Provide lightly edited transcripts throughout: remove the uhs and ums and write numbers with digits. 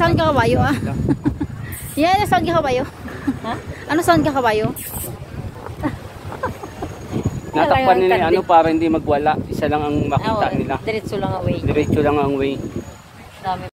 sound ka kabayo ah. Yan, ano sound ka kabayo? Ha? Ano sound ka kabayo? Natakpan nila ano para hindi magwala. Isa lang ang makita nila. Diretso lang ang way. Diretso lang ang way. Dami.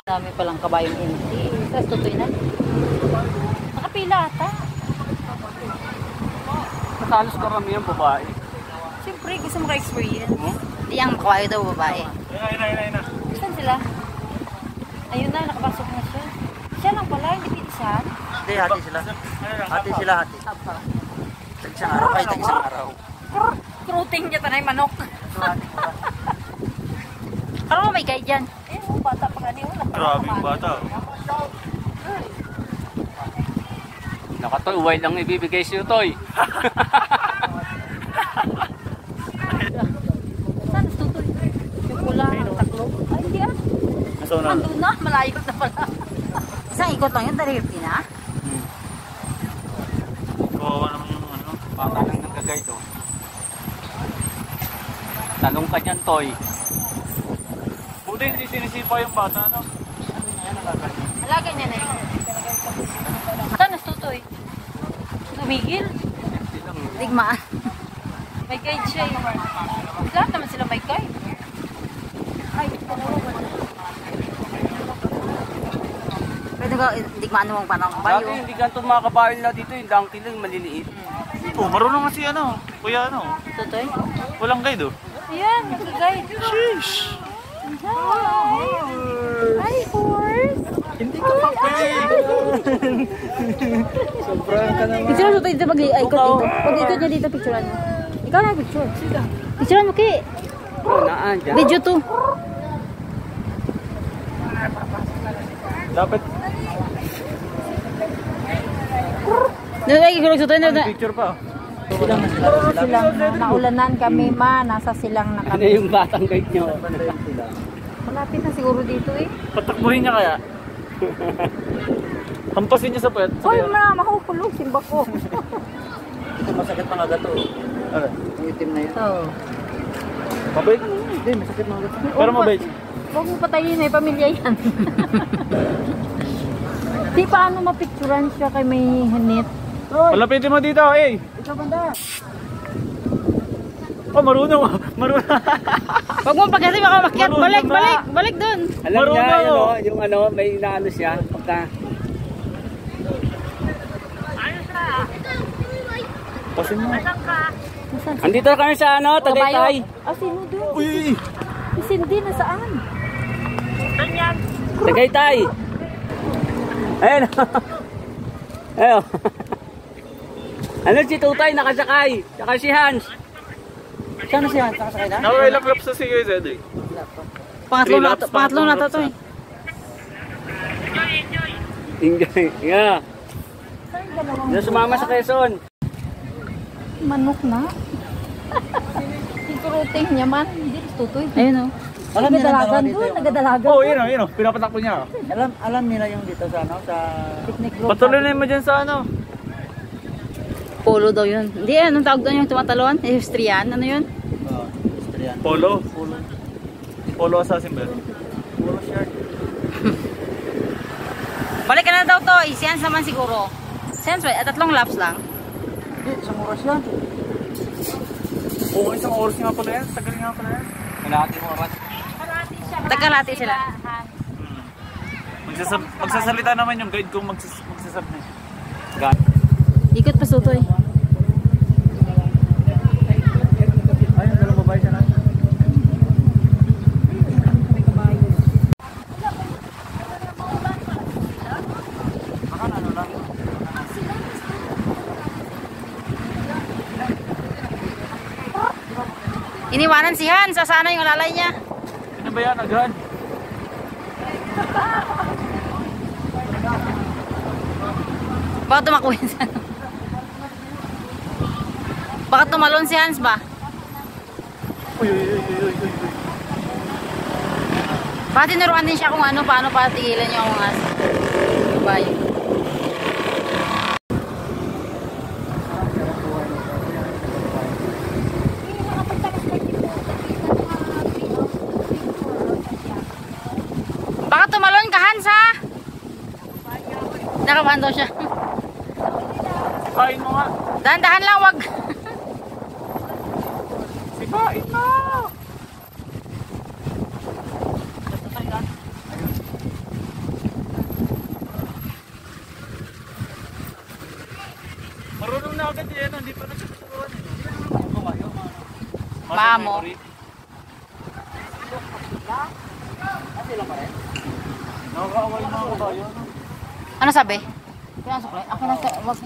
Dami palang kabayong hindi. Tapos tutoy na. Nakapila ata. Halos karamihan babae. Siyempre, gusto mo ka-experience. Hindi ang kabayo daw babae. Ayun na. Saan sila? Ayun na, nakapasok na siya. Siya lang pala, hindi pinsan. Hindi, hati sila. Hati sila, hati. Tag-isang araw kayo, tag-isang araw. Cruting niya tanay manok. Parang may guide dyan. Eh, bata pa ganyan. Grabe yung bata. Nakatoy, white lang ibibigay sa'yo, Toy. Saan tutoy? Yung pula, taklo. Ay, hindi ah. Nandun na, malayo na pala. Isang ikot lang yun, dali na. Oo, naman yung ano. Baka lang nagkagay to. Tanong ka dyan, Toy. Buti hindi sinisipa yung bata, no? Alaga niya na yun. Saan tutoy? Tumigil? Digmaan. May guide siya eh. Lahat naman sila may guide. Ay, dalawa ba? Pwede ka digmaan mo parang kabayo. Dati hindi ganito mga kabayo nila dito, yung donkey lang, maliliit. Oh, marunong nga si ano, kuya ano. Tutoy? Walang guide, oh. Ayan, nag-guide. Sheesh! Hi, horse! Hindi ka pa pwede. Sobrang ka naman. Picture mo dito pag-ikot dito. Pag-ikot niya dito, picturean mo. Ikaw na picture. Picturean mo kay. Oh, naan dyan. Video to. Dapat Doon ay gulog sa tayo. picture pa. Silang naulanan kami nasa silang na Ano kami. yung batang guide nyo? Malapit na siguro dito eh. Patakbuhin niya kaya. Hampasin niya sa puwet. Hoy, makukulong simba ko. Masakit mga gato. Ano? Yung itim na yun. So, Mabait? Hindi, masakit mga gato. Pero mabait. huwag mo patayin eh, pamilya yan. Di paano mapicturan siya kay may hanit. Palapitin mo dito, eh! Ikaw banda. Oh, marunong. Marunong. Huwag mo pagkasi baka makyat. Balik doon. Alam Marunong niya, ako. yung ano, may inaano siya. Pagka... Pasin mo. Andito kami sa ano, Tagaytay. Ah, sino doon? Uy! Si Cindy na saan? Tagaytay. Ayun. Ayun. Ano si Tutay nakasakay? Saka si Hans. Saan siya? Sakasakay na? Nakailang laps na si Kuya Zed, eh. Pangatlo na to eh. Enjoy. Yeah. Yung sumama sa Quezon. Manok na. Yung cruting niya man. Hindi, tutoy. Ayun oh. Nagadalagan doon, nagadalagan. Oh, yun o. Pinapatakbo niya. Alam nila yung dito sa ano, sa Picnic group. Patuloy na mo dyan sa ano. Polo daw yun. Hindi, anong tawag doon yung tumatalon? Estrian? Ano yun? Austrian. Polo. Polo assassin ba? Puro shirt. Balik ka na daw to. Isians naman siguro. Sense, at 3 laps lang. Hindi, isang oras yan. Oo, isang oras nga pala yan. Tagal nga pala yan. Kalahati mo oras. Tagkalati sila. Magsasalita naman yung guide kung magsasab na. Ikot pa sutoy. Ay, yung dalawang babae siya na. Iniwanan si Han. Sasana yung alalay niya. Ano ba yan? Agahan? Baka tumakuhin sa ano. Baka tumalon si Hans ba? Uy. Baka tinuruan din siya kung ano, paano patigilan yung mga kabayo. Baka tumalon ka, Hans, ha? Nakabahan daw siya. Kain mo nga. Dahan-dahan lang, wag. Sipain mo! Marunong na agad yan, hindi pa nagsusuruan eh. Mamo. Nakakaaway na ako ba yun? Ano sabi? Kaya sukli. Ako na wag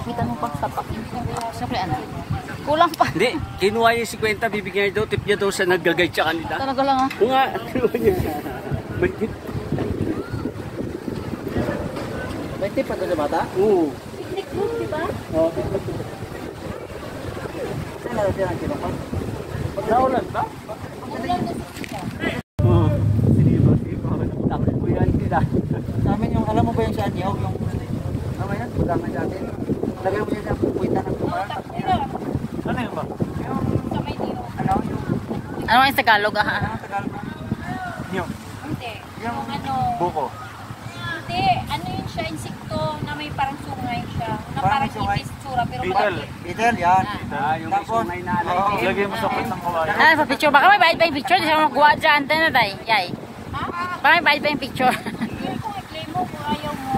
kita mo pagsapak. Sukli ano? Kulang pa. Hindi, kinuha niya 50, bibigyan niya daw, tip niya daw sa nag-guide sa kanila. Talaga lang ah. Oo nga, kinuha niya. May tip. May tip pa to sa bata? Oo. Picnic group, di ba? Oo. Saan na siya ang kinukot? Naulan ba? Oo. Takbo yan sila. Sa amin yung, alam mo ba yung sa Anyaw? Yung, ano yan? Budangan sa atin. Lagay mo yan sa pupuita ng tumaran. Ano yun ba? Ano yung, Ano ang Tagalog ah? ano Tagalog? Yung Hindi. Yung Ano, buko. hindi. Ano yun siya, insekto na may parang sungay siya. Na Parang parang may sungay? ipis tsura, pero Beetle. malaki. Beetle, yan. Ah, yung may Tapos, sungay na alay. oo. Lagay mo sa kwit ng kawayan. Ano sa picture? Baka may bayad pa yung picture. Di siya magawa dyan. Tena tayo. Yay. Baka may bayad pa yung picture. Hindi ko i-claim mo kung ayaw mo.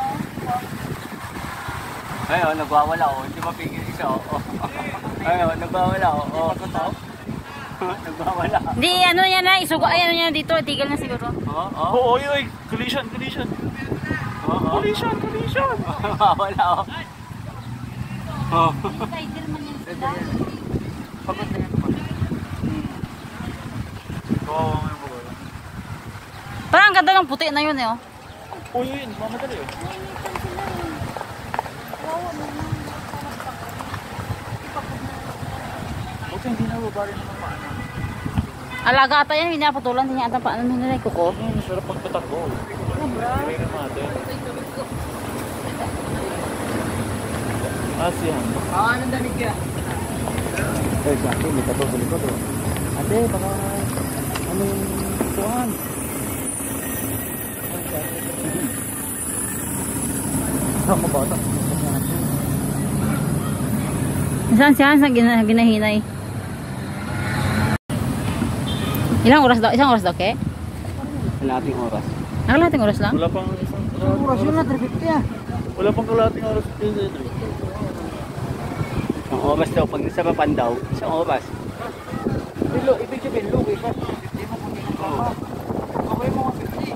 Ayun, nagwawala oh. Hindi mapigil isa oh. Ayun, nagwawala oh. Nagwawala. Hindi, ano yan na. Isugo. Ay, ano yan dito. Tigil na siguro. Oo, oo. Oo, oy, oy. Collision, collision. Oo. Collision, collision. Nagwawala oh. Oh. Title man yan sila. Pagod na yan. Kawawa mo yung buko. Parang ang ganda ng puti na yun eh. Oh. Uy, yun. Mamadali oh. Buti hindi na babari naman paano. Alaga ata yan. Hindi naputulan. Hindi niya ata paano nila kuko. Sarap pagtatakbo. Try na natin. Asihan. Anong damit ka? Eh, sa akin, may tato sa likod oh. Ate, baka, ano yung tuhan? Ako bata. Saan siya? Saan ginahinay? Ilang oras daw? Isang oras daw, ke? Kalating oras. Nakalating oras lang? Wala pang isang Oras yun na, 350 ah. Wala pang kalating oras dito. Isang oras daw. Pag nasarapan daw, isang oras. Bilo, ibig sabihin, lugi ka. 50 mo kung hindi ka pa. Okay mo 50.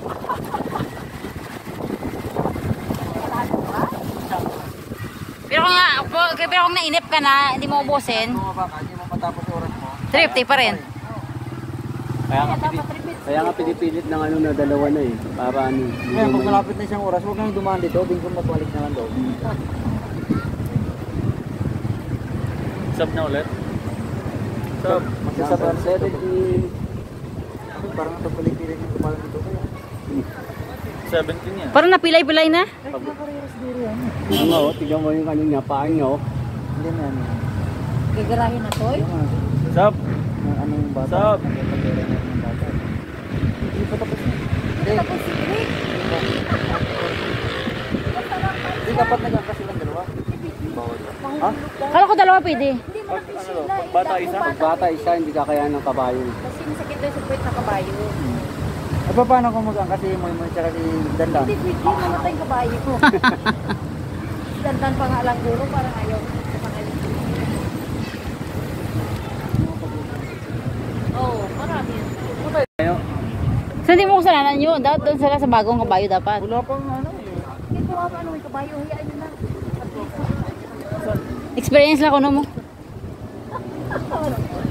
Pero kung nainip ka na, hindi mo ubusin, Bumaba ka, hindi mo matapos yung oras mo. 350 pa rin. Kaya nga pinipilit ng ano na dalawa na eh. Para ano. Kaya pag malapit na isang oras, huwag kang dumaan dito. Bingkong magbalik naman daw. Sub na ulit. Sub. Magsasabar 70. Parang natapalipirin yung kumalan dito kaya. 17 yan. Parang napilay-pilay na. Ano nga oh, tignan mo yung ano niya, paan niya oh. Hindi na ano. Gagarahin na to eh. Sub. Ano yung bata? Sub. Nagpapagpapira na yung bata. Hindi pa tapos na. Hindi. Hindi dapat nag-angkas silang dalawa. Ha? Kala ko dalawa pwede. Pag ano, pag bata isa. Pag bata isa, hindi kakayanan ng kabayo. Kasi masakit daw sa puwet na kabayo. Ay, paano kung mag-angkas si Moy tsaka si Dandan? Hindi pwede, mamatay yung kabayo ko. Dandan pa nga lang guro, parang ayaw. Oo, marami yan. So hindi mo kasalanan yun. Dapat doon sila sa bagong kabayo dapat. Wala pang ano eh. Hindi ko ano yung kabayo, hayaan nyo na. Experience lang ko no mo.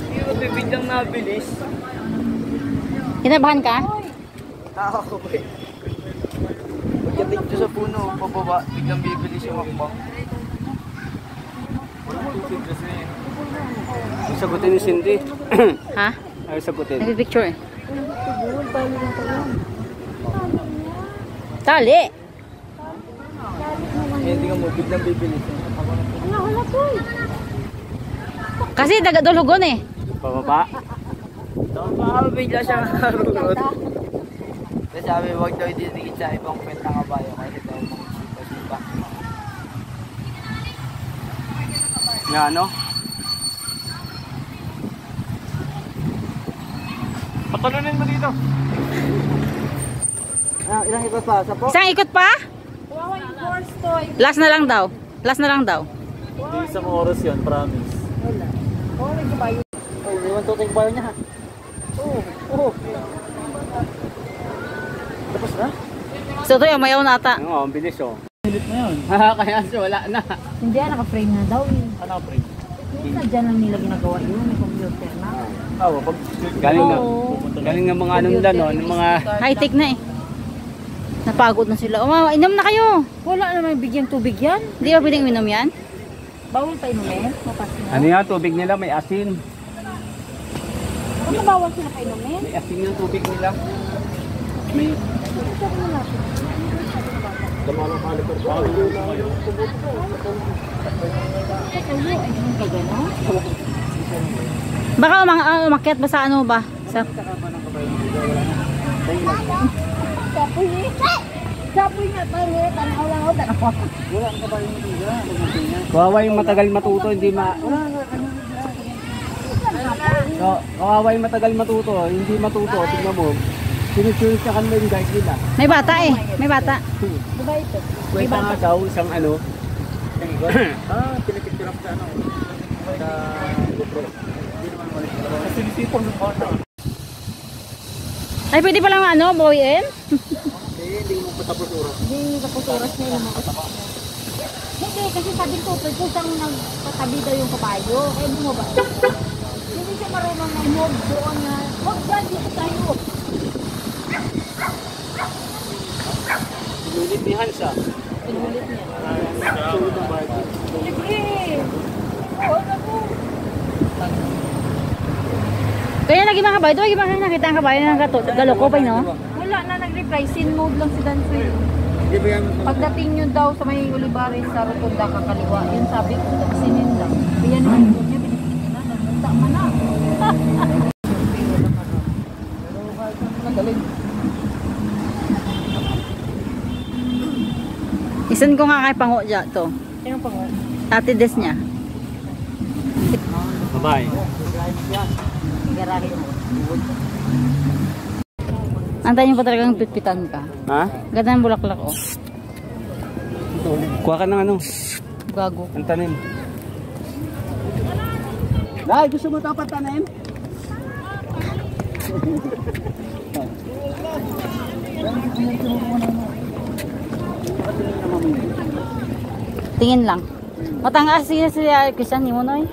Hindi ko bibidyang nabilis. Kinabahan ka? Ako ba eh. Pagdating ko sa puno, pababa, biglang bibilis yung hakbang. Walang tubig kasi. Sagutin ni Cindy. Ha? Ay, sagutin. Nagpipicture eh. Tali. Hindi ka mo biglang bibili. Hala po. Kasi dagadulugon eh. Pababa. Bigla siya narurot. Kasi sabi, huwag daw ididikit sa ibang pet na kabayo kasi daw mga sipa-sipa. Nga ano? Patalunin mo dito. Ilang ikot pa? Sa po? Isang ikot pa? Wawa yung horse toy. Last na lang daw. Last na lang daw. Hindi isang oras yun, promise. Wala. Oh, may kabayo. Oh, iwan to yung bayo niya ha. Oo. Tapos na? So ito yung mayaw na ata. Oo, ang bilis oh. Pilit na yun. Kaya siya wala na. Hindi, naka-frame na daw eh. Ano pre? Minsan dyan lang nila ginagawa yun. May computer na. Pag Galing na. Oo. Galing ng mga ano nila no, ng mga High-tech na eh. Napagod na sila. Inom na kayo. Wala naman bigyang tubig yan. Hindi ba pwedeng inom yan? Bawal pa inumin. Mapas na. ano yan, tubig nila may asin. Ano bawal sila pa inumin? May asin yung tubig nila. May Baka umakyat ba sa ano ba? Sa Sapoy eh. Sapoy nga tayo. Tanaw lang ako. Tanaw. kawawa yung matagal matuto, hindi kawawa yung matagal matuto, hindi matuto, tingnan mo. Sinusunod sa kanila yung guide nila. may bata eh. May bata. Diba ito? Kwenta nga daw, isang ano, Pinipicture up sa ano. Sa GoPro. Kasi nisipon ng bata. Ay pwede palang ano, bawiin? Hindi mo patapos oras. Hindi kapag oras na yun. Hindi, kasi sabi ko, kusang nagpatabi daw yung kabayo. Kaya hindi mo ba? Hindi siya marunong mag-move doon na, huwag dyan, dito tayo. sinulit ni Hansa. Pinulit niya. Sunod ng bargain. Sige! Oo na po. Kaya lagi mga kabayo, lagi mga nakita ang kabayo ng galoko pa no? Wala na nag-reply. Sin mode lang si Danfrey. Pagdating nyo daw sa may Olivares sa Rotunda kakaliwa, yun sabi ko, sinin lang. Kaya naman po niya, binigyan na, nagpunta man na. Isan ko nga kay Pango dyan to. Sino pa mo? Ate Des niya. Bye-bye. Garahe na. Antayin mo pa talagang pitpitan ka. Ha? Ganda ng bulaklak oh. Kuha ka ng ano, Gago. ang tanim. Dahil gusto mo ito patanim? Tingin lang. Matangas siya Christian, ni mo noy.